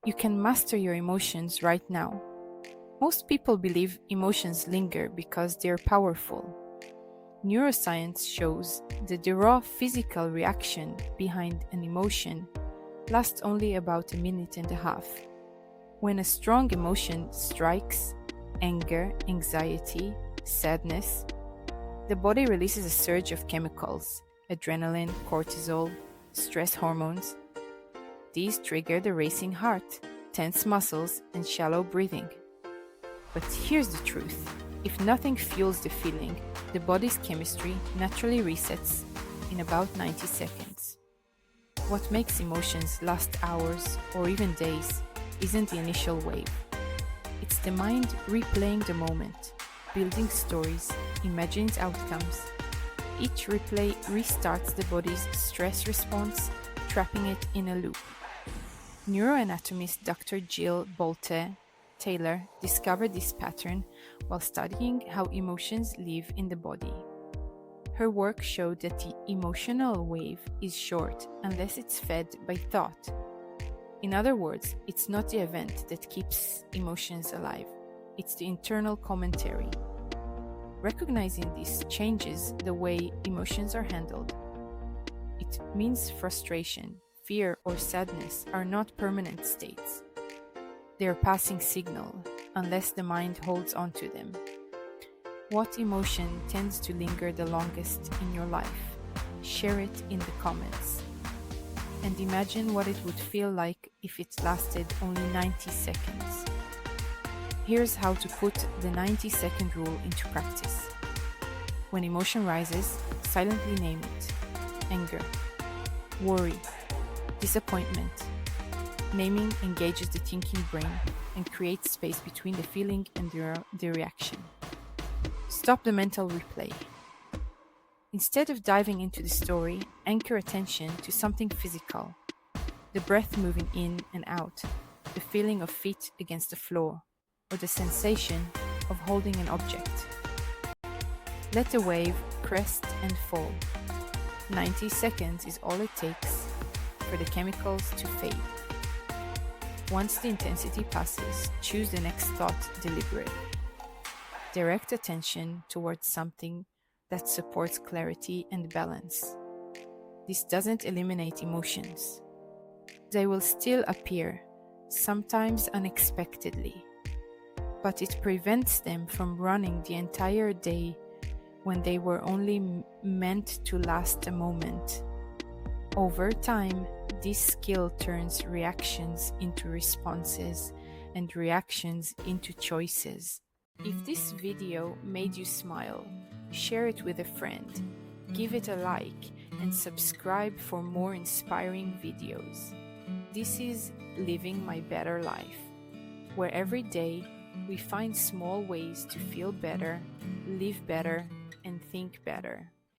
You can master your emotions right now. Most people believe emotions linger because they're powerful. Neuroscience shows that the raw physical reaction behind an emotion lasts only about a minute and a half. When a strong emotion strikes, anger, anxiety, sadness, the body releases a surge of chemicals, adrenaline, cortisol, stress hormones. These trigger the racing heart, tense muscles, and shallow breathing. But here's the truth. If nothing fuels the feeling, the body's chemistry naturally resets in about 90 seconds. What makes emotions last hours or even days isn't the initial wave. It's the mind replaying the moment, building stories, imagining outcomes. Each replay restarts the body's stress response, trapping it in a loop. Neuroanatomist Dr. Jill Bolte Taylor discovered this pattern while studying how emotions live in the body. Her work showed that the emotional wave is short unless it's fed by thought. In other words, it's not the event that keeps emotions alive, it's the internal commentary. Recognizing this changes the way emotions are handled. It means frustration, fear, or sadness are not permanent states. They are passing signal, unless the mind holds on to them. What emotion tends to linger the longest in your life? Share it in the comments. And imagine what it would feel like if it lasted only 90 seconds. Here's how to put the 90-second rule into practice. When emotion rises, silently name it. Anger, worry, disappointment. Naming engages the thinking brain and creates space between the feeling and the reaction. Stop the mental replay. Instead of diving into the story, anchor attention to something physical. The breath moving in and out, the feeling of feet against the floor, or the sensation of holding an object. Let the wave crest and fall. 90 seconds is all it takes for the chemicals to fade. Once the intensity passes, choose the next thought deliberately. Direct attention towards something that supports clarity and balance. This doesn't eliminate emotions. They will still appear, sometimes unexpectedly, but it prevents them from running the entire day when they were only meant to last a moment. Over time, this skill turns reactions into responses and reactions into choices. If this video made you smile, share it with a friend, give it a like, and subscribe for more inspiring videos. This is Living My Better Life, where every day we find small ways to feel better, live better, and think better.